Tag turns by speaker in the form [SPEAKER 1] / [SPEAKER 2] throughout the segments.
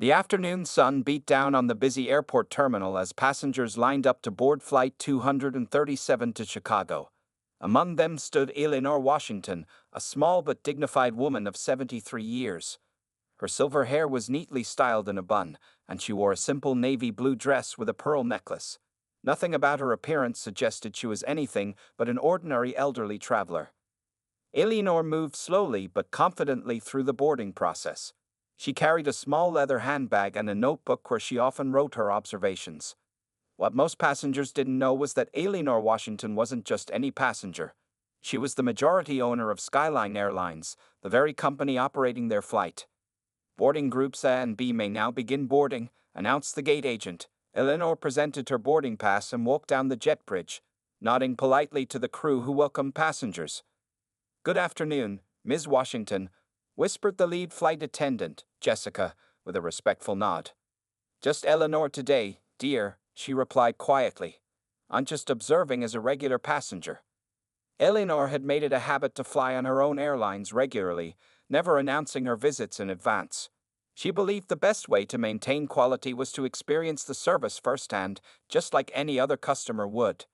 [SPEAKER 1] The afternoon sun beat down on the busy airport terminal as passengers lined up to board Flight 237 to Chicago. Among them stood Eleanor Washington, a small but dignified woman of 73 years. Her silver hair was neatly styled in a bun, and she wore a simple navy blue dress with a pearl necklace. Nothing about her appearance suggested she was anything but an ordinary elderly traveler. Eleanor moved slowly but confidently through the boarding process. She carried a small leather handbag and a notebook where she often wrote her observations. What most passengers didn't know was that Eleanor Washington wasn't just any passenger. She was the majority owner of Skyline Airlines, the very company operating their flight. Boarding groups A and B may now begin boarding, announced the gate agent. Eleanor presented her boarding pass and walked down the jet bridge, nodding politely to the crew who welcomed passengers. "Good afternoon, Ms. Washington," whispered the lead flight attendant, Jessica, with a respectful nod. "Just Eleanor today, dear," she replied quietly. "I'm just observing as a regular passenger." Eleanor had made it a habit to fly on her own airlines regularly, never announcing her visits in advance. She believed the best way to maintain quality was to experience the service firsthand, just like any other customer would.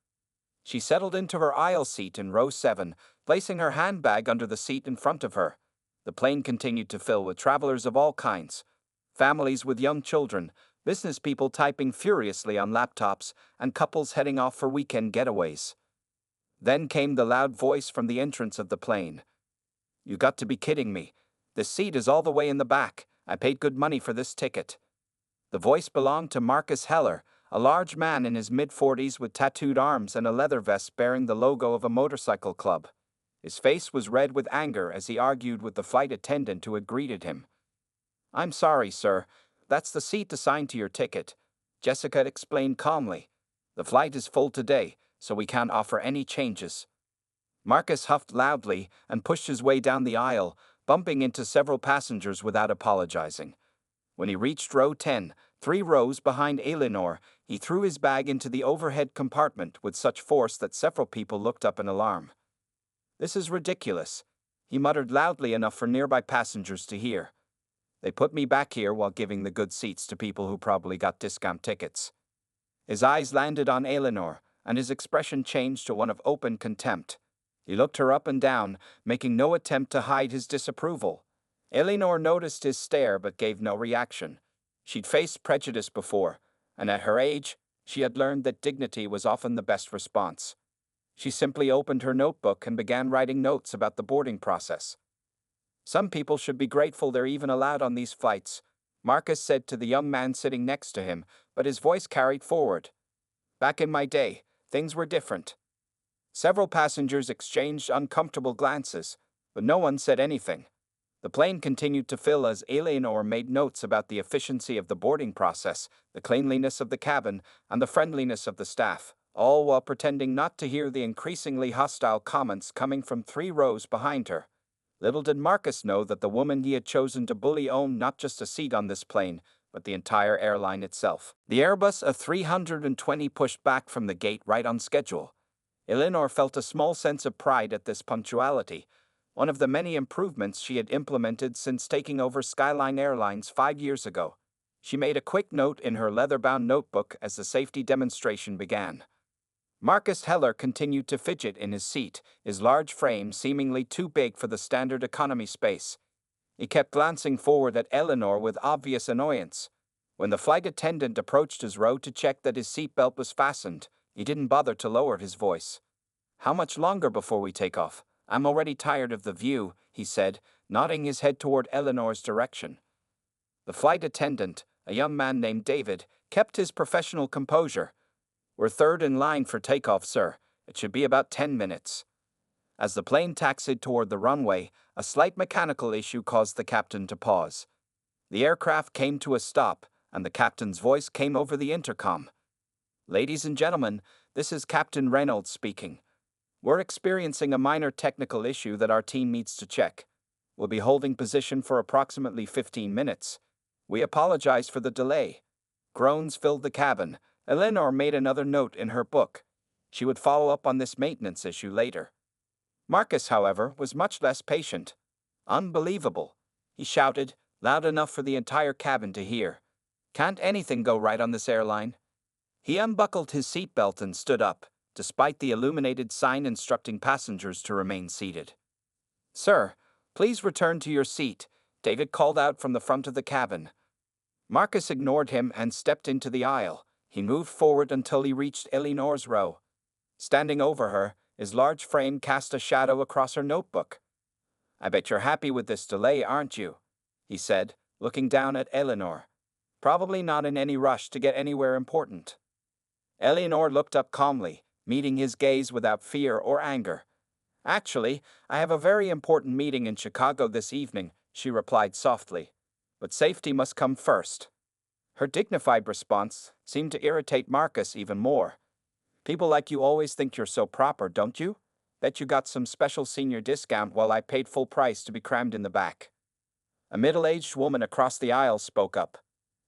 [SPEAKER 1] She settled into her aisle seat in row 7, placing her handbag under the seat in front of her. The plane continued to fill with travelers of all kinds. Families with young children, business people typing furiously on laptops, and couples heading off for weekend getaways. Then came the loud voice from the entrance of the plane. "You got to be kidding me. This seat is all the way in the back. I paid good money for this ticket." The voice belonged to Marcus Heller, a large man in his mid-40s with tattooed arms and a leather vest bearing the logo of a motorcycle club. His face was red with anger as he argued with the flight attendant who had greeted him. "I'm sorry, sir. That's the seat assigned to your ticket," Jessica explained calmly. "The flight is full today, so we can't offer any changes." Marcus huffed loudly and pushed his way down the aisle, bumping into several passengers without apologizing. When he reached row 10, 3 rows behind Eleanor, he threw his bag into the overhead compartment with such force that several people looked up in alarm. "This is ridiculous," he muttered loudly enough for nearby passengers to hear. "They put me back here while giving the good seats to people who probably got discount tickets." His eyes landed on Eleanor, and his expression changed to one of open contempt. He looked her up and down, making no attempt to hide his disapproval. Eleanor noticed his stare but gave no reaction. She'd faced prejudice before, and at her age, she had learned that dignity was often the best response. She simply opened her notebook and began writing notes about the boarding process. "Some people should be grateful they're even allowed on these flights," Marcus said to the young man sitting next to him, but his voice carried forward. "Back in my day, things were different." Several passengers exchanged uncomfortable glances, but no one said anything. The plane continued to fill as Eleanor made notes about the efficiency of the boarding process, the cleanliness of the cabin, and the friendliness of the staff, all while pretending not to hear the increasingly hostile comments coming from 3 rows behind her. Little did Marcus know that the woman he had chosen to bully owned not just a seat on this plane, but the entire airline itself. The Airbus A320 pushed back from the gate right on schedule. Eleanor felt a small sense of pride at this punctuality, one of the many improvements she had implemented since taking over Skyline Airlines 5 years ago. She made a quick note in her leather-bound notebook as the safety demonstration began. Marcus Heller continued to fidget in his seat, his large frame seemingly too big for the standard economy space. He kept glancing forward at Eleanor with obvious annoyance. When the flight attendant approached his row to check that his seatbelt was fastened, he didn't bother to lower his voice. "How much longer before we take off? I'm already tired of the view," he said, nodding his head toward Eleanor's direction. The flight attendant, a young man named David, kept his professional composure. "We're third in line for takeoff, sir. It should be about 10 minutes. As the plane taxied toward the runway, a slight mechanical issue caused the captain to pause. The aircraft came to a stop, and the captain's voice came over the intercom. "Ladies and gentlemen, this is Captain Reynolds speaking. We're experiencing a minor technical issue that our team needs to check. We'll be holding position for approximately 15 minutes. We apologize for the delay." Groans filled the cabin. Eleanor made another note in her book. She would follow up on this maintenance issue later. Marcus, however, was much less patient. "Unbelievable," he shouted, loud enough for the entire cabin to hear. Can't anything go right on this airline? He unbuckled his seatbelt and stood up, despite the illuminated sign instructing passengers to remain seated. "Sir, please return to your seat," David called out from the front of the cabin. Marcus ignored him and stepped into the aisle. He moved forward until he reached Eleanor's row. Standing over her, his large frame cast a shadow across her notebook. "I bet you're happy with this delay, aren't you?" he said, looking down at Eleanor. "Probably not in any rush to get anywhere important." Eleanor looked up calmly, meeting his gaze without fear or anger. "Actually, I have a very important meeting in Chicago this evening," she replied softly. "But safety must come first." Her dignified response seemed to irritate Marcus even more. "People like you always think you're so proper, don't you? Bet you got some special senior discount while I paid full price to be crammed in the back." A middle-aged woman across the aisle spoke up.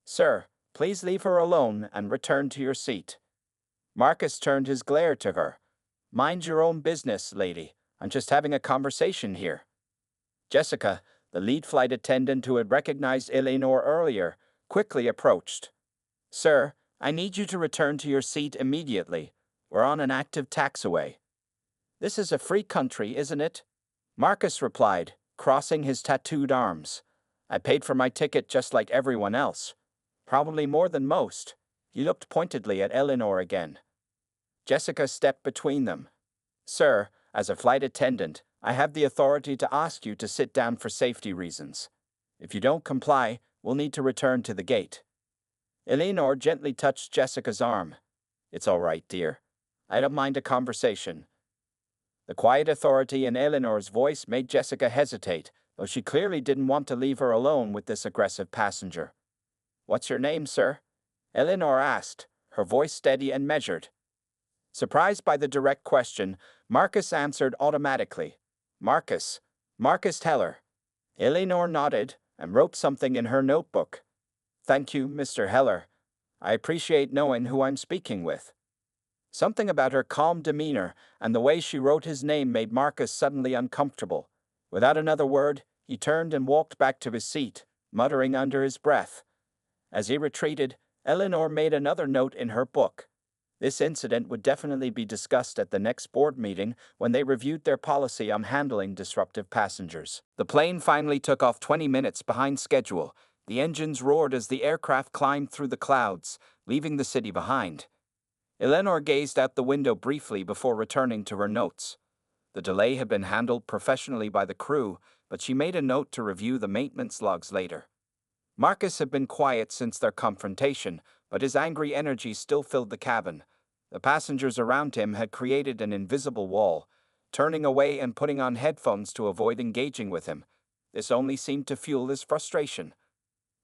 [SPEAKER 1] "Sir, please leave her alone and return to your seat." Marcus turned his glare to her. "Mind your own business, lady. I'm just having a conversation here." Jessica, the lead flight attendant who had recognized Eleanor earlier, quickly approached. "Sir, I need you to return to your seat immediately. We're on an active taxiway." "This is a free country, isn't it?" Marcus replied, crossing his tattooed arms. "I paid for my ticket just like everyone else. Probably more than most." He looked pointedly at Eleanor again. Jessica stepped between them. "Sir, as a flight attendant, I have the authority to ask you to sit down for safety reasons. If you don't comply, we'll need to return to the gate." Eleanor gently touched Jessica's arm. "It's all right, dear. I don't mind a conversation." The quiet authority in Eleanor's voice made Jessica hesitate, though she clearly didn't want to leave her alone with this aggressive passenger. "What's your name, sir?" Eleanor asked, her voice steady and measured. Surprised by the direct question, Marcus answered automatically. "Marcus. Marcus Heller." Eleanor nodded and wrote something in her notebook. "Thank you, Mr. Heller. I appreciate knowing who I'm speaking with." Something about her calm demeanor and the way she wrote his name made Marcus suddenly uncomfortable. Without another word, he turned and walked back to his seat, muttering under his breath. As he retreated, Eleanor made another note in her book. This incident would definitely be discussed at the next board meeting when they reviewed their policy on handling disruptive passengers. The plane finally took off 20 minutes behind schedule. The engines roared as the aircraft climbed through the clouds, leaving the city behind. Eleanor gazed out the window briefly before returning to her notes. The delay had been handled professionally by the crew, but she made a note to review the maintenance logs later. Marcus had been quiet since their confrontation, but his angry energy still filled the cabin. The passengers around him had created an invisible wall, turning away and putting on headphones to avoid engaging with him. This only seemed to fuel his frustration.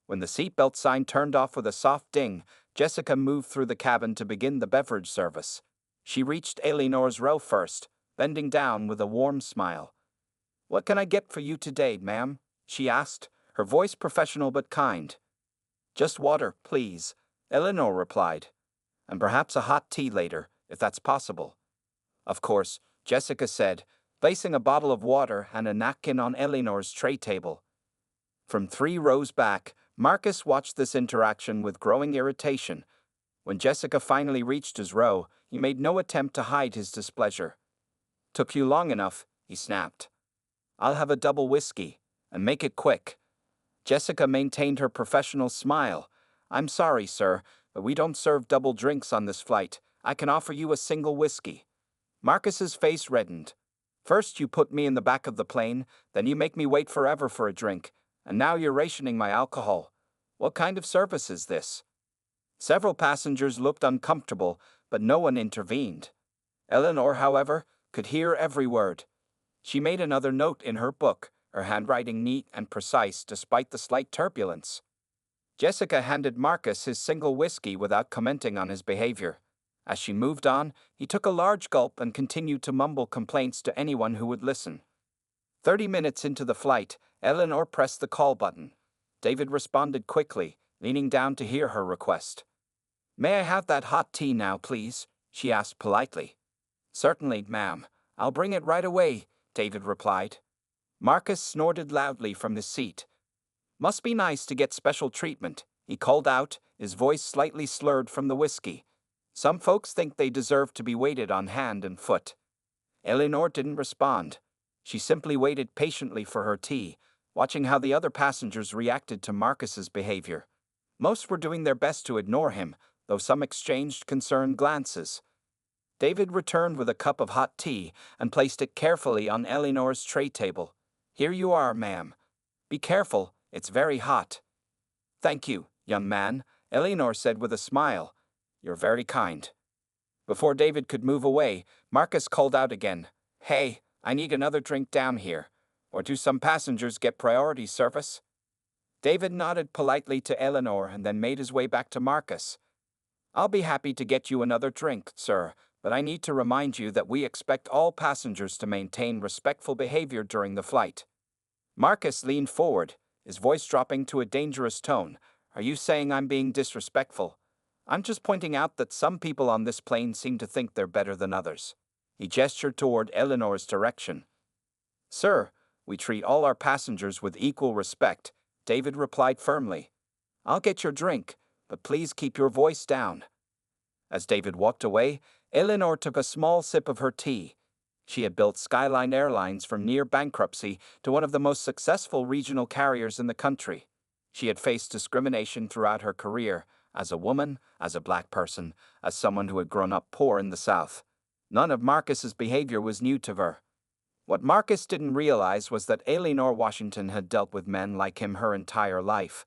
[SPEAKER 1] When the seatbelt sign turned off with a soft ding, Jessica moved through the cabin to begin the beverage service. She reached Eleanor's row first, bending down with a warm smile. "What can I get for you today, ma'am?" she asked, her voice professional but kind. "Just water, please," Eleanor replied. "And perhaps a hot tea later, if that's possible." "Of course," Jessica said, placing a bottle of water and a napkin on Eleanor's tray table. From 3 rows back, Marcus watched this interaction with growing irritation. When Jessica finally reached his row, he made no attempt to hide his displeasure. "Took you long enough," he snapped. "I'll have a double whiskey, and make it quick." Jessica maintained her professional smile. "I'm sorry, sir, but we don't serve double drinks on this flight. I can offer you a single whiskey." Marcus's face reddened. "First you put me in the back of the plane, then you make me wait forever for a drink, and now you're rationing my alcohol. What kind of service is this?" Several passengers looked uncomfortable, but no one intervened. Eleanor, however, could hear every word. She made another note in her book, her handwriting neat and precise despite the slight turbulence. Jessica handed Marcus his single whiskey without commenting on his behavior. As she moved on, he took a large gulp and continued to mumble complaints to anyone who would listen. 30 minutes into the flight, Eleanor pressed the call button. David responded quickly, leaning down to hear her request. "May I have that hot tea now, please?" she asked politely. "Certainly, ma'am. I'll bring it right away," David replied. Marcus snorted loudly from his seat. Must be nice to get special treatment, he called out, his voice slightly slurred from the whiskey. Some folks think they deserve to be waited on hand and foot. Eleanor didn't respond. She simply waited patiently for her tea, watching how the other passengers reacted to Marcus's behavior. Most were doing their best to ignore him, though some exchanged concerned glances. David returned with a cup of hot tea and placed it carefully on Eleanor's tray table. Here you are, ma'am. Be careful, it's very hot. Thank you, young man, Eleanor said with a smile. You're very kind. Before David could move away, Marcus called out again. Hey, I need another drink down here. Or do some passengers get priority service? David nodded politely to Eleanor and then made his way back to Marcus. I'll be happy to get you another drink, sir, but I need to remind you that we expect all passengers to maintain respectful behavior during the flight. Marcus leaned forward, his voice dropping to a dangerous tone. Are you saying I'm being disrespectful? I'm just pointing out that some people on this plane seem to think they're better than others. He gestured toward Eleanor's direction. Sir, we treat all our passengers with equal respect, David replied firmly. I'll get your drink, but please keep your voice down. As David walked away, Eleanor took a small sip of her tea. She had built Skyline Airlines from near bankruptcy to one of the most successful regional carriers in the country. She had faced discrimination throughout her career, as a woman, as a black person, as someone who had grown up poor in the South. None of Marcus's behavior was new to her. What Marcus didn't realize was that Eleanor Washington had dealt with men like him her entire life,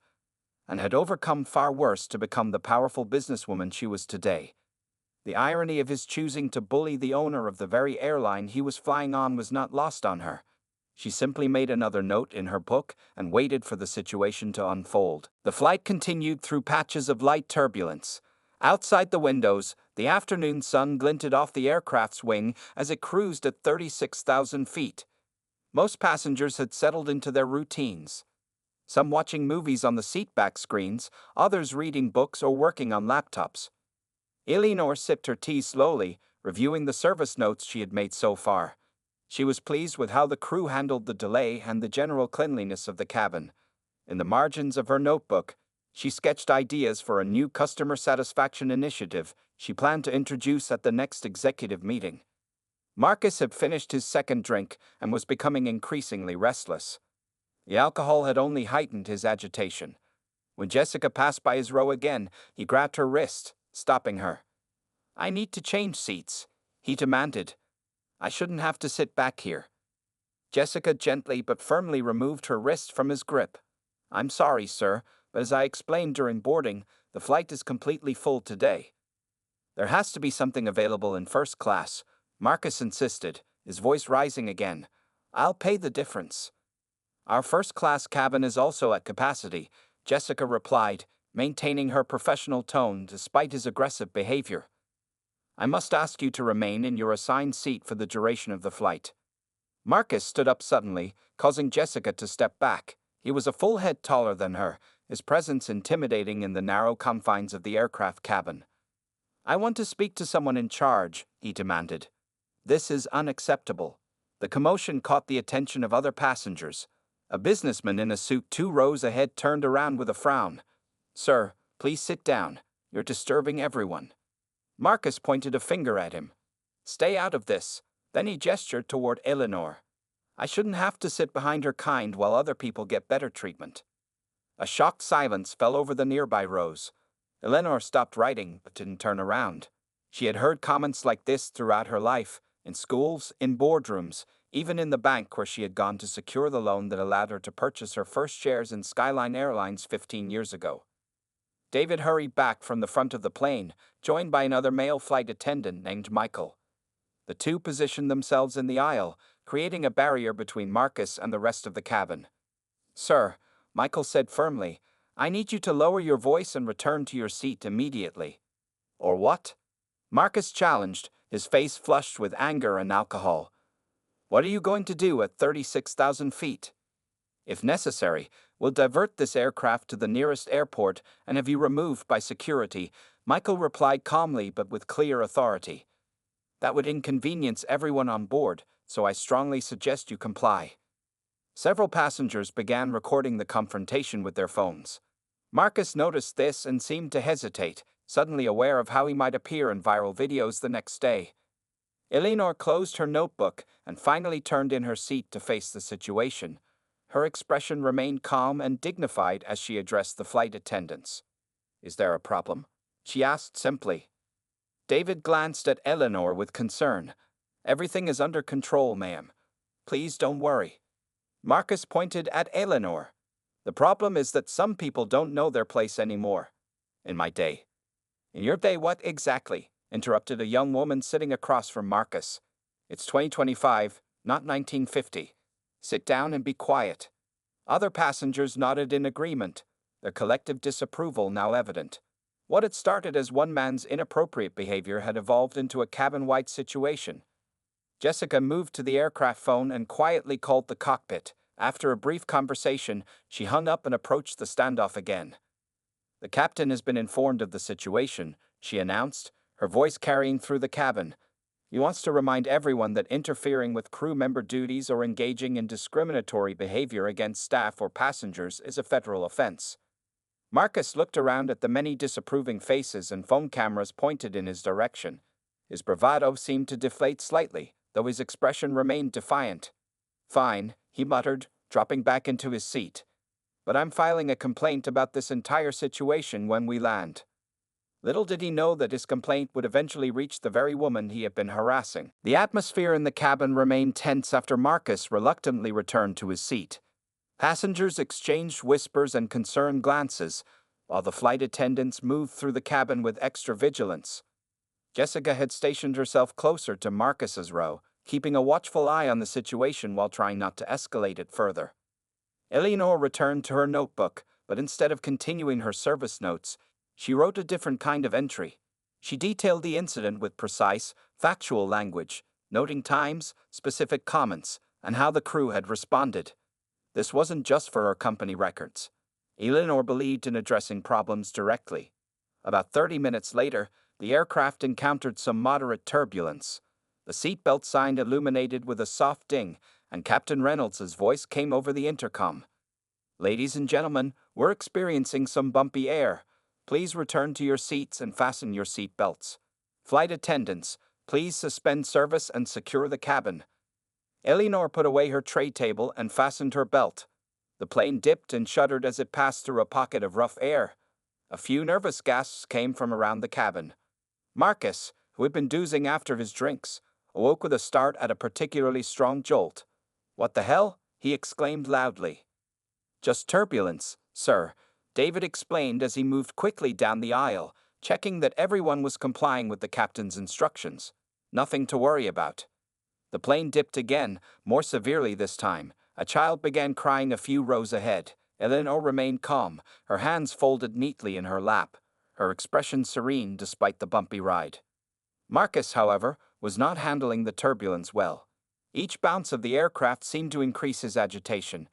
[SPEAKER 1] and had overcome far worse to become the powerful businesswoman she was today. The irony of his choosing to bully the owner of the very airline he was flying on was not lost on her. She simply made another note in her book and waited for the situation to unfold. The flight continued through patches of light turbulence. Outside the windows, the afternoon sun glinted off the aircraft's wing as it cruised at 36,000 feet. Most passengers had settled into their routines. Some watching movies on the seatback screens, others reading books or working on laptops. Eleanor sipped her tea slowly, reviewing the service notes she had made so far. She was pleased with how the crew handled the delay and the general cleanliness of the cabin. In the margins of her notebook, she sketched ideas for a new customer satisfaction initiative she planned to introduce at the next executive meeting. Marcus had finished his second drink and was becoming increasingly restless. The alcohol had only heightened his agitation. When Jessica passed by his row again, he grabbed her wrist, stopping her. I need to change seats, he demanded. I shouldn't have to sit back here. Jessica gently but firmly removed her wrist from his grip. I'm sorry, sir, but as I explained during boarding, the flight is completely full today. There has to be something available in first class, Marcus insisted, his voice rising again. I'll pay the difference. Our first-class cabin is also at capacity, Jessica replied, maintaining her professional tone despite his aggressive behavior. I must ask you to remain in your assigned seat for the duration of the flight. Marcus stood up suddenly, causing Jessica to step back. He was a full head taller than her, his presence intimidating in the narrow confines of the aircraft cabin. I want to speak to someone in charge, he demanded. This is unacceptable. The commotion caught the attention of other passengers. A businessman in a suit 2 rows ahead turned around with a frown. Sir, please sit down. You're disturbing everyone. Marcus pointed a finger at him. Stay out of this. Then he gestured toward Eleanor. I shouldn't have to sit behind her kind while other people get better treatment. A shocked silence fell over the nearby rows. Eleanor stopped writing but didn't turn around. She had heard comments like this throughout her life, in schools, in boardrooms, even in the bank where she had gone to secure the loan that allowed her to purchase her first shares in Skyline Airlines 15 years ago. David hurried back from the front of the plane, joined by another male flight attendant named Michael. The two positioned themselves in the aisle, creating a barrier between Marcus and the rest of the cabin. Sir, Michael said firmly, I need you to lower your voice and return to your seat immediately. Or what? Marcus challenged, his face flushed with anger and alcohol. What are you going to do at 36,000 feet? If necessary, we'll divert this aircraft to the nearest airport and have you removed by security, Michael replied calmly but with clear authority. That would inconvenience everyone on board, so I strongly suggest you comply. Several passengers began recording the confrontation with their phones. Marcus noticed this and seemed to hesitate, suddenly aware of how he might appear in viral videos the next day. Eleanor closed her notebook and finally turned in her seat to face the situation. Her expression remained calm and dignified as she addressed the flight attendants. "Is there a problem?" she asked simply. David glanced at Eleanor with concern. "Everything is under control, ma'am. Please don't worry." Marcus pointed at Eleanor. "The problem is that some people don't know their place anymore." "In my day." "In your day, what exactly?" interrupted a young woman sitting across from Marcus. "It's 2025, not 1950. Sit down and be quiet." Other passengers nodded in agreement, their collective disapproval now evident. What had started as one man's inappropriate behavior had evolved into a cabin-wide situation. Jessica moved to the aircraft phone and quietly called the cockpit. After a brief conversation, she hung up and approached the standoff again. "The captain has been informed of the situation," she announced, her voice carrying through the cabin. "He wants to remind everyone that interfering with crew member duties or engaging in discriminatory behavior against staff or passengers is a federal offense." Marcus looked around at the many disapproving faces and phone cameras pointed in his direction. His bravado seemed to deflate slightly, though his expression remained defiant. "Fine," he muttered, dropping back into his seat. "But I'm filing a complaint about this entire situation when we land." Little did he know that his complaint would eventually reach the very woman he had been harassing. The atmosphere in the cabin remained tense after Marcus reluctantly returned to his seat. Passengers exchanged whispers and concerned glances, while the flight attendants moved through the cabin with extra vigilance. Jessica had stationed herself closer to Marcus's row, keeping a watchful eye on the situation while trying not to escalate it further. Eleanor returned to her notebook, but instead of continuing her service notes, she wrote a different kind of entry. She detailed the incident with precise, factual language, noting times, specific comments, and how the crew had responded. This wasn't just for her company records. Eleanor believed in addressing problems directly. About 30 minutes later, the aircraft encountered some moderate turbulence. The seatbelt sign illuminated with a soft ding, and Captain Reynolds's voice came over the intercom. "Ladies and gentlemen, we're experiencing some bumpy air. Please return to your seats and fasten your seat belts. Flight attendants, please suspend service and secure the cabin." Eleanor put away her tray table and fastened her belt. The plane dipped and shuddered as it passed through a pocket of rough air. A few nervous gasps came from around the cabin. Marcus, who had been dozing after his drinks, awoke with a start at a particularly strong jolt. "What the hell?" he exclaimed loudly. "Just turbulence, sir," David explained as he moved quickly down the aisle, checking that everyone was complying with the captain's instructions. "Nothing to worry about." The plane dipped again, more severely this time. A child began crying a few rows ahead. Eleanor remained calm, her hands folded neatly in her lap, her expression serene despite the bumpy ride. Marcus, however, was not handling the turbulence well. Each bounce of the aircraft seemed to increase his agitation.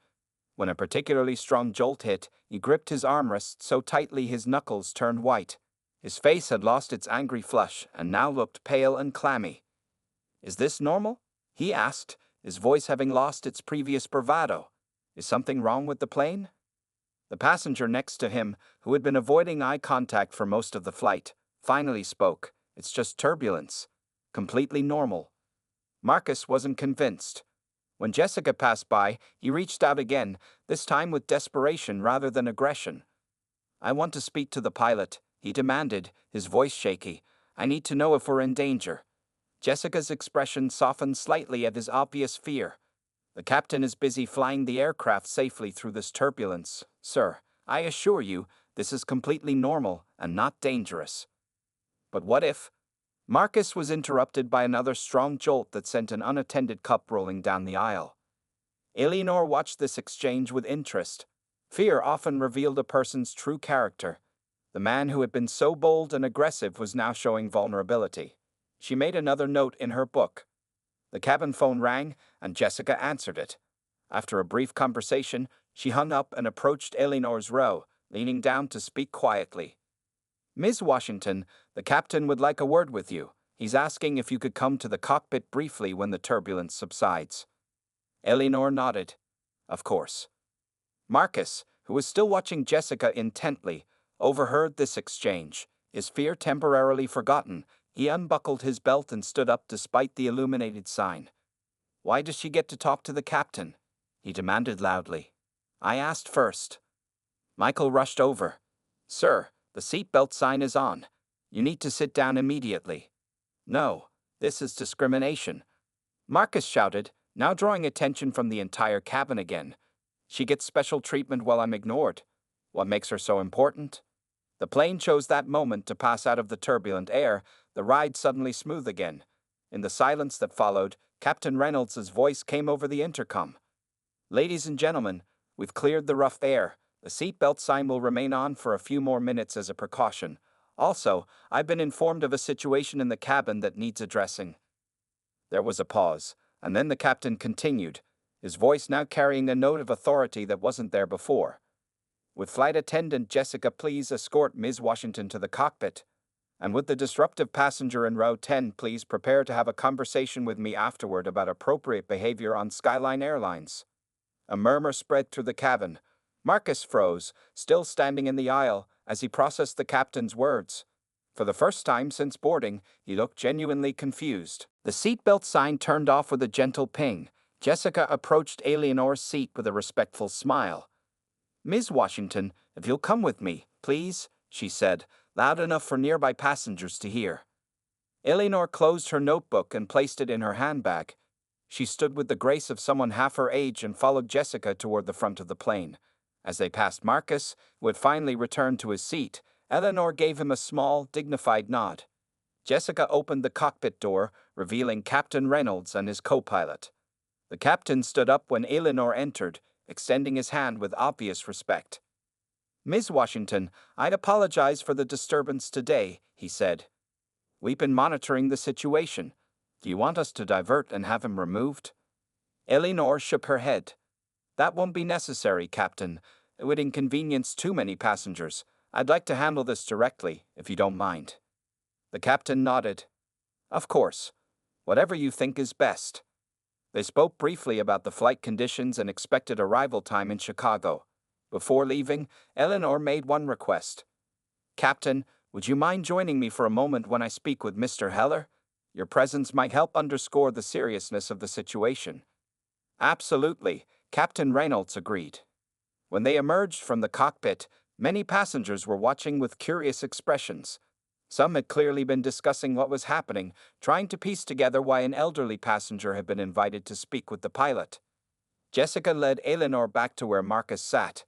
[SPEAKER 1] When a particularly strong jolt hit, he gripped his armrest so tightly his knuckles turned white. His face had lost its angry flush and now looked pale and clammy. "Is this normal?" he asked, his voice having lost its previous bravado. "Is something wrong with the plane?" The passenger next to him, who had been avoiding eye contact for most of the flight, finally spoke. "It's just turbulence. Completely normal." Marcus wasn't convinced. When Jessica passed by, he reached out again, this time with desperation rather than aggression. "I want to speak to the pilot," he demanded, his voice shaky. "I need to know if we're in danger." Jessica's expression softened slightly at his obvious fear. "The captain is busy flying the aircraft safely through this turbulence, sir. I assure you, this is completely normal and not dangerous." "But what if—" Marcus was interrupted by another strong jolt that sent an unattended cup rolling down the aisle. Eleanor watched this exchange with interest. Fear often revealed a person's true character. The man who had been so bold and aggressive was now showing vulnerability. She made another note in her book. The cabin phone rang, and Jessica answered it. After a brief conversation, she hung up and approached Eleanor's row, leaning down to speak quietly. "Ms. Washington, the captain would like a word with you. He's asking if you could come to the cockpit briefly when the turbulence subsides." Eleanor nodded. of course. Marcus, who was still watching Jessica intently, overheard this exchange. His fear temporarily forgotten, he unbuckled his belt and stood up despite the illuminated sign. "Why does she get to talk to the captain?" he demanded loudly. "I asked first." Michael rushed over. "Sir, the seatbelt sign is on. You need to sit down immediately." "No, this is discrimination," Marcus shouted, now drawing attention from the entire cabin again. "She gets special treatment while I'm ignored. What makes her so important?" The plane chose that moment to pass out of the turbulent air, the ride suddenly smooth again. In the silence that followed, Captain Reynolds' voice came over the intercom. "Ladies and gentlemen, we've cleared the rough air. The seatbelt sign will remain on for a few more minutes as a precaution. Also, I've been informed of a situation in the cabin that needs addressing." There was a pause, and then the captain continued, his voice now carrying a note of authority that wasn't there before. "Would Flight Attendant Jessica please escort Ms. Washington to the cockpit? And would the disruptive passenger in row 10 please prepare to have a conversation with me afterward about appropriate behavior on Skyline Airlines?" A murmur spread through the cabin. Marcus froze, still standing in the aisle, as he processed the captain's words. For the first time since boarding, he looked genuinely confused. The seatbelt sign turned off with a gentle ping. Jessica approached Eleanor's seat with a respectful smile. "Ms. Washington, if you'll come with me, please," she said, loud enough for nearby passengers to hear. Eleanor closed her notebook and placed it in her handbag. She stood with the grace of someone half her age and followed Jessica toward the front of the plane. As they passed Marcus, who had finally returned to his seat, Eleanor gave him a small, dignified nod. Jessica opened the cockpit door, revealing Captain Reynolds and his co-pilot. The captain stood up when Eleanor entered, extending his hand with obvious respect. "Ms. Washington, I'd apologize for the disturbance today," he said. "We've been monitoring the situation. Do you want us to divert and have him removed?" Eleanor shook her head. "That won't be necessary, Captain. It would inconvenience too many passengers. I'd like to handle this directly, if you don't mind." The captain nodded. "Of course. Whatever you think is best." They spoke briefly about the flight conditions and expected arrival time in Chicago. Before leaving, Eleanor made one request. "Captain, would you mind joining me for a moment when I speak with Mr. Heller? Your presence might help underscore the seriousness of the situation." "Absolutely," Captain Reynolds agreed. When they emerged from the cockpit, many passengers were watching with curious expressions. Some had clearly been discussing what was happening, trying to piece together why an elderly passenger had been invited to speak with the pilot. Jessica led Eleanor back to where Marcus sat.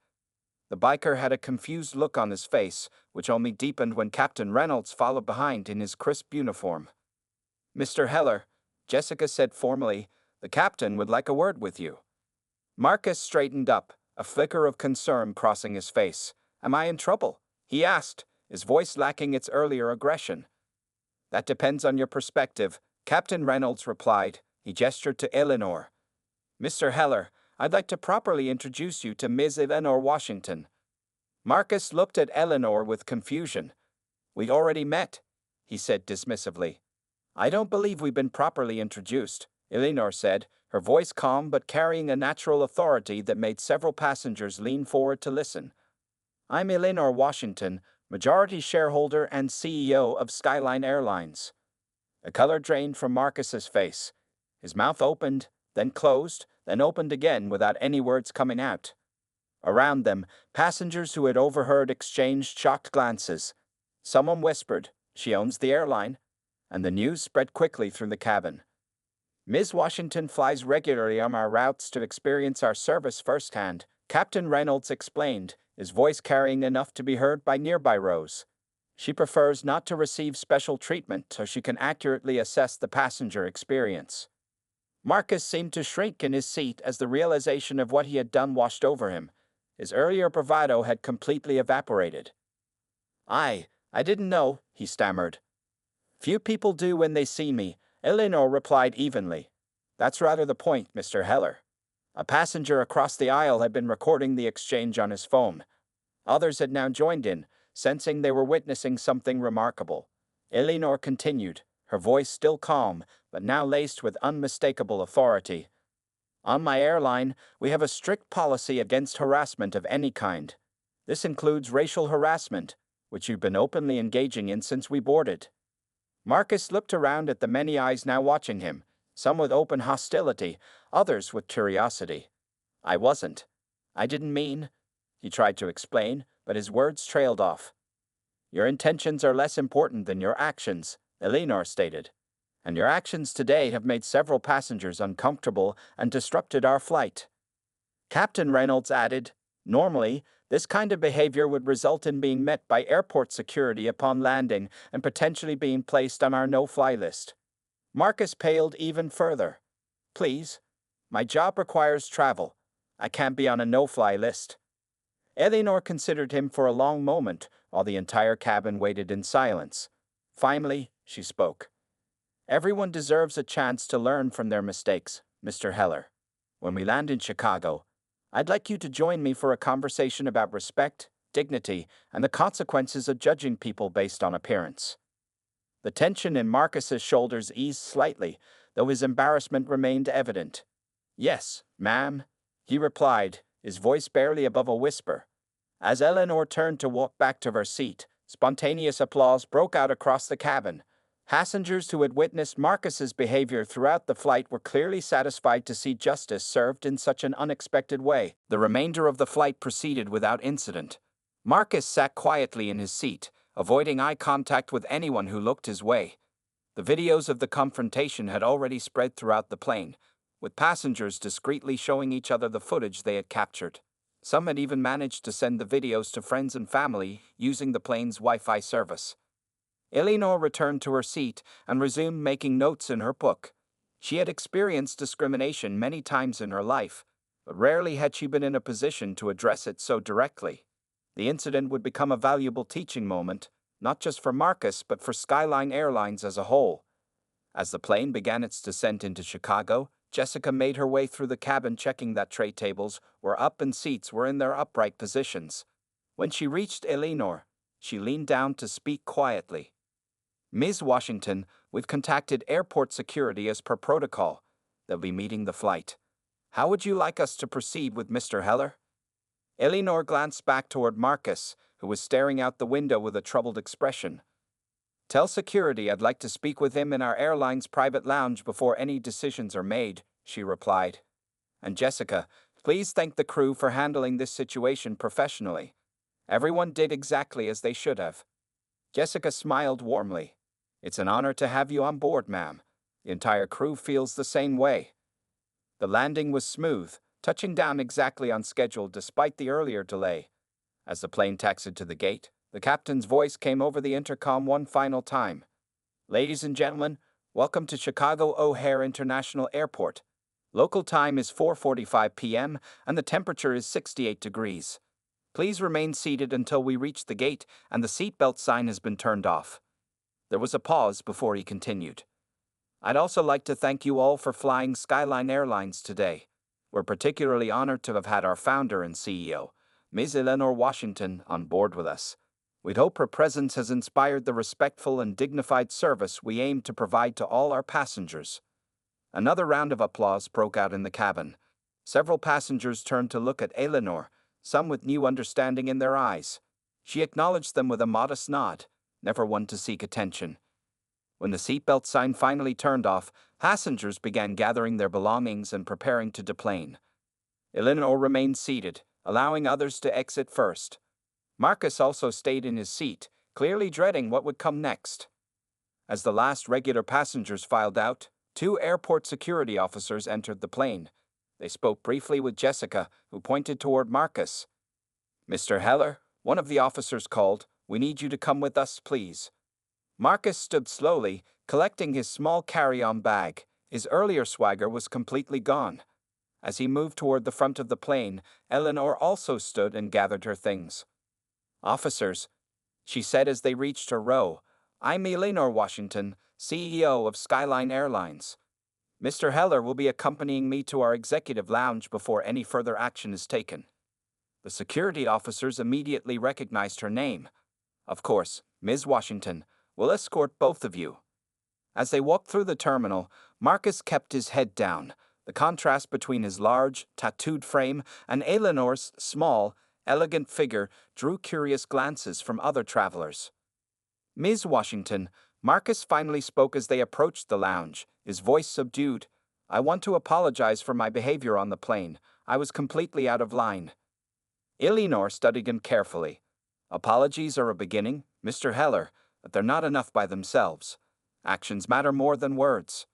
[SPEAKER 1] The biker had a confused look on his face, which only deepened when Captain Reynolds followed behind in his crisp uniform. "Mr. Heller," Jessica said formally, "the captain would like a word with you." Marcus straightened up, a flicker of concern crossing his face. "Am I in trouble?" he asked, his voice lacking its earlier aggression. "That depends on your perspective," Captain Reynolds replied. He gestured to Eleanor. "Mr. Heller, I'd like to properly introduce you to Ms. Eleanor Washington." Marcus looked at Eleanor with confusion. "We already met," he said dismissively. "I don't believe we've been properly introduced," Eleanor said, her voice calm but carrying a natural authority that made several passengers lean forward to listen. "I'm Eleanor Washington, majority shareholder and CEO of Skyline Airlines." A color drained from Marcus's face. His mouth opened, then closed, then opened again without any words coming out. Around them, passengers who had overheard exchanged shocked glances. Someone whispered, "She owns the airline," and the news spread quickly through the cabin. "Ms. Washington flies regularly on our routes to experience our service firsthand," Captain Reynolds explained, his voice carrying enough to be heard by nearby rows. "She prefers not to receive special treatment so she can accurately assess the passenger experience." Marcus seemed to shrink in his seat as the realization of what he had done washed over him. His earlier bravado had completely evaporated. I didn't know," he stammered. "Few people do when they see me," Eleanor replied evenly. "That's rather the point, Mr. Heller." A passenger across the aisle had been recording the exchange on his phone. Others had now joined in, sensing they were witnessing something remarkable. Eleanor continued, her voice still calm, but now laced with unmistakable authority. On my airline, we have a strict policy against harassment of any kind. This includes racial harassment, which you've been openly engaging in since we boarded. Marcus looked around at the many eyes now watching him, some with open hostility, others with curiosity. I wasn't. I didn't mean, he tried to explain, but his words trailed off. Your intentions are less important than your actions, Eleanor stated. And your actions today have made several passengers uncomfortable and disrupted our flight. Captain Reynolds added, normally, this kind of behavior would result in being met by airport security upon landing and potentially being placed on our no-fly list. Marcus paled even further. Please, my job requires travel. I can't be on a no-fly list. Eleanor considered him for a long moment while the entire cabin waited in silence. Finally, she spoke. Everyone deserves a chance to learn from their mistakes, Mr. Heller. When we land in Chicago, I'd like you to join me for a conversation about respect, dignity, and the consequences of judging people based on appearance. The tension in Marcus's shoulders eased slightly, though his embarrassment remained evident. Yes, ma'am, he replied, his voice barely above a whisper. As Eleanor turned to walk back to her seat, spontaneous applause broke out across the cabin. Passengers who had witnessed Marcus's behavior throughout the flight were clearly satisfied to see justice served in such an unexpected way. The remainder of the flight proceeded without incident. Marcus sat quietly in his seat, avoiding eye contact with anyone who looked his way. The videos of the confrontation had already spread throughout the plane, with passengers discreetly showing each other the footage they had captured. Some had even managed to send the videos to friends and family using the plane's Wi-Fi service. Eleanor returned to her seat and resumed making notes in her book. She had experienced discrimination many times in her life, but rarely had she been in a position to address it so directly. The incident would become a valuable teaching moment, not just for Marcus but for Skyline Airlines as a whole. As the plane began its descent into Chicago, Jessica made her way through the cabin checking that tray tables were up and seats were in their upright positions. When she reached Eleanor, she leaned down to speak quietly. Ms. Washington, we've contacted airport security as per protocol. They'll be meeting the flight. How would you like us to proceed with Mr. Heller? Eleanor glanced back toward Marcus, who was staring out the window with a troubled expression. Tell security I'd like to speak with him in our airline's private lounge before any decisions are made, she replied. And Jessica, please thank the crew for handling this situation professionally. Everyone did exactly as they should have. Jessica smiled warmly. It's an honor to have you on board, ma'am. The entire crew feels the same way. The landing was smooth, touching down exactly on schedule despite the earlier delay. As the plane taxied to the gate, the captain's voice came over the intercom one final time. Ladies and gentlemen, welcome to Chicago O'Hare International Airport. Local time is 4:45 p.m. and the temperature is 68 degrees. Please remain seated until we reach the gate and the seatbelt sign has been turned off. There was a pause before he continued. I'd also like to thank you all for flying Skyline Airlines today. We're particularly honored to have had our founder and CEO, Ms. Eleanor Washington, on board with us. We'd hope her presence has inspired the respectful and dignified service we aim to provide to all our passengers. Another round of applause broke out in the cabin. Several passengers turned to look at Eleanor, some with new understanding in their eyes. She acknowledged them with a modest nod, never one to seek attention. When the seatbelt sign finally turned off, passengers began gathering their belongings and preparing to deplane. Eleanor remained seated, allowing others to exit first. Marcus also stayed in his seat, clearly dreading what would come next. As the last regular passengers filed out, 2 airport security officers entered the plane. They spoke briefly with Jessica, who pointed toward Marcus. Mr. Heller, one of the officers called, we need you to come with us, please. Marcus stood slowly, collecting his small carry-on bag. His earlier swagger was completely gone. As he moved toward the front of the plane, Eleanor also stood and gathered her things. Officers, she said as they reached her row, I'm Eleanor Washington, CEO of Skyline Airlines. Mr. Heller will be accompanying me to our executive lounge before any further action is taken. The security officers immediately recognized her name. Of course, Ms. Washington, we'll escort both of you. As they walked through the terminal, Marcus kept his head down, The contrast between his large, tattooed frame and Eleanor's small, elegant figure drew curious glances from other travelers. "Ms. Washington," Marcus finally spoke as they approached the lounge, his voice subdued. "I want to apologize for my behavior on the plane. I was completely out of line." Eleanor studied him carefully. "Apologies are a beginning, Mr. Heller, but they're not enough by themselves. Actions matter more than words."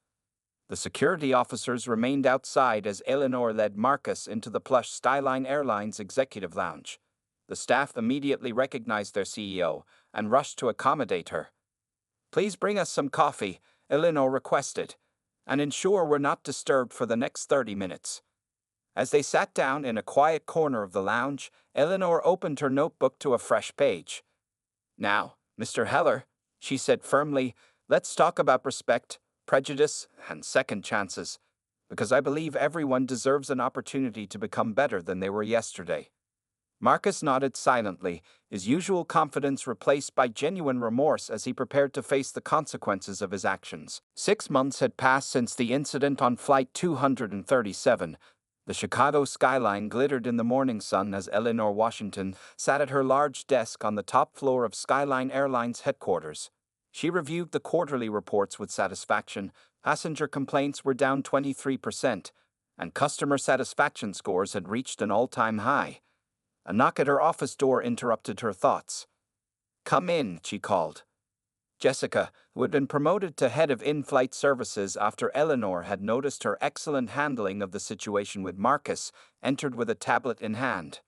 [SPEAKER 1] The security officers remained outside as Eleanor led Marcus into the plush Skyline Airlines executive lounge. The staff immediately recognized their CEO and rushed to accommodate her. "Please bring us some coffee," Eleanor requested, "and ensure we're not disturbed for the next 30 minutes. As they sat down in a quiet corner of the lounge, Eleanor opened her notebook to a fresh page. "Now, Mr. Heller," she said firmly, "let's talk about respect, prejudice, and second chances, because I believe everyone deserves an opportunity to become better than they were yesterday." Marcus nodded silently, his usual confidence replaced by genuine remorse as he prepared to face the consequences of his actions. 6 months had passed since the incident on Flight 237. The Chicago skyline glittered in the morning sun as Eleanor Washington sat at her large desk on the top floor of Skyline Airlines headquarters. She reviewed the quarterly reports with satisfaction. Passenger complaints were down 23%, and customer satisfaction scores had reached an all-time high. A knock at her office door interrupted her thoughts. "Come in," she called. Jessica, who had been promoted to head of in-flight services after Eleanor had noticed her excellent handling of the situation with Marcus, entered with a tablet in hand.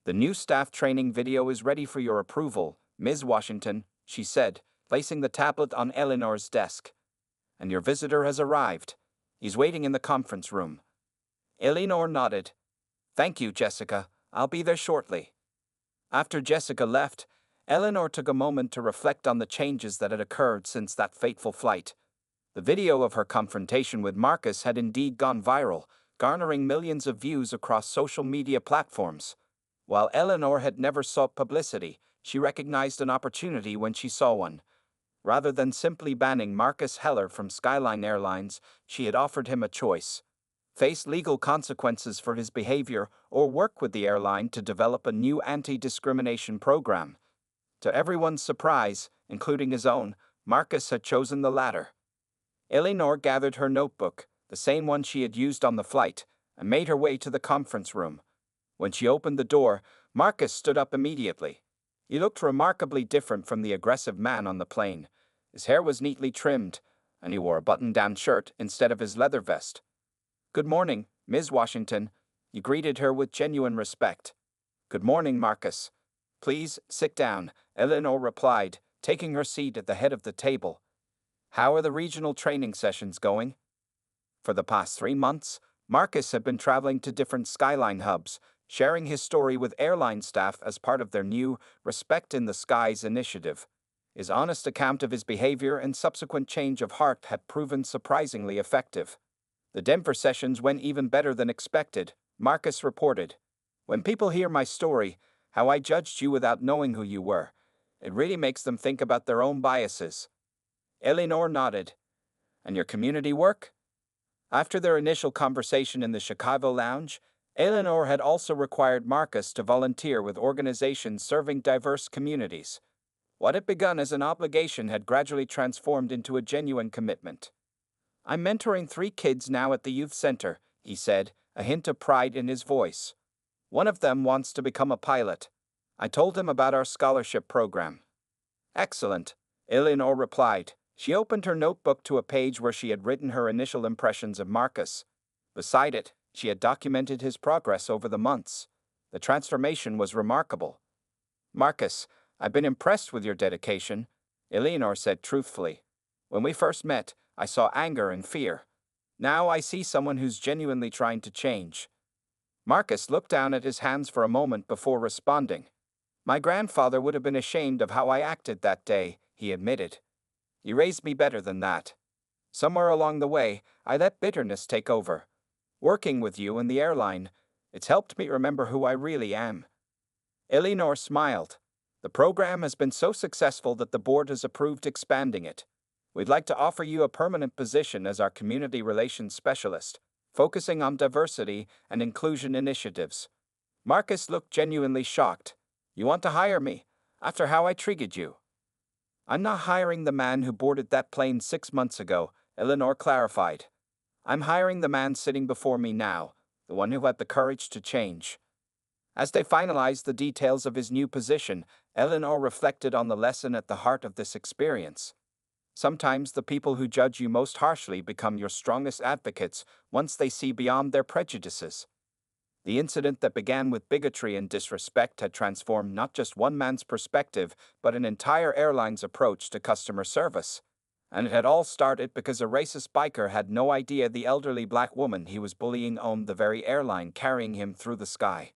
[SPEAKER 1] "The new staff training video is ready for your approval, Ms. Washington," she said, placing the tablet on Eleanor's desk. "And your visitor has arrived. He's waiting in the conference room." Eleanor nodded. "Thank you, Jessica. I'll be there shortly." After Jessica left, Eleanor took a moment to reflect on the changes that had occurred since that fateful flight. The video of her confrontation with Marcus had indeed gone viral, garnering millions of views across social media platforms. While Eleanor had never sought publicity, she recognized an opportunity when she saw one. Rather than simply banning Marcus Heller from Skyline Airlines, she had offered him a choice: face legal consequences for his behavior or work with the airline to develop a new anti-discrimination program. To everyone's surprise, including his own, Marcus had chosen the latter. Eleanor gathered her notebook, the same one she had used on the flight, and made her way to the conference room. When she opened the door, Marcus stood up immediately. He looked remarkably different from the aggressive man on the plane. His hair was neatly trimmed, and he wore a button-down shirt instead of his leather vest. "Good morning, Ms. Washington," he greeted her with genuine respect. "Good morning, Marcus. Please sit down," Eleanor replied, taking her seat at the head of the table. "How are the regional training sessions going?" For the past 3 months, Marcus had been traveling to different Skyline hubs, sharing his story with airline staff as part of their new Respect in the Skies initiative. His honest account of his behavior and subsequent change of heart had proven surprisingly effective. "The Denver sessions went even better than expected," Marcus reported. "When people hear my story, how I judged you without knowing who you were, it really makes them think about their own biases." Eleanor nodded. "And your community work?" After their initial conversation in the Chicago lounge, Eleanor had also required Marcus to volunteer with organizations serving diverse communities. What had begun as an obligation had gradually transformed into a genuine commitment. "I'm mentoring 3 kids now at the youth center," he said, a hint of pride in his voice. "One of them wants to become a pilot. I told him about our scholarship program." "Excellent," Eleanor replied. She opened her notebook to a page where she had written her initial impressions of Marcus. Beside it, she had documented his progress over the months. The transformation was remarkable. "Marcus, I've been impressed with your dedication," Eleanor said truthfully. "When we first met, I saw anger and fear. Now I see someone who's genuinely trying to change." Marcus looked down at his hands for a moment before responding. "My grandfather would have been ashamed of how I acted that day," he admitted. "He raised me better than that. Somewhere along the way, I let bitterness take over. Working with you and the airline, it's helped me remember who I really am." Eleanor smiled. "The program has been so successful that the board has approved expanding it. We'd like to offer you a permanent position as our community relations specialist. focusing on diversity and inclusion initiatives. Marcus looked genuinely shocked. You want to hire me? After how I treated you? I'm not hiring the man who boarded that plane 6 months ago, Eleanor clarified. I'm hiring the man sitting before me now, the one who had the courage to change. As they finalized the details of his new position, Eleanor reflected on the lesson at the heart of this experience. Sometimes the people who judge you most harshly become your strongest advocates once they see beyond their prejudices. The incident that began with bigotry and disrespect had transformed not just one man's perspective, but an entire airline's approach to customer service. And it had all started because a racist biker had no idea the elderly black woman he was bullying owned the very airline carrying him through the sky.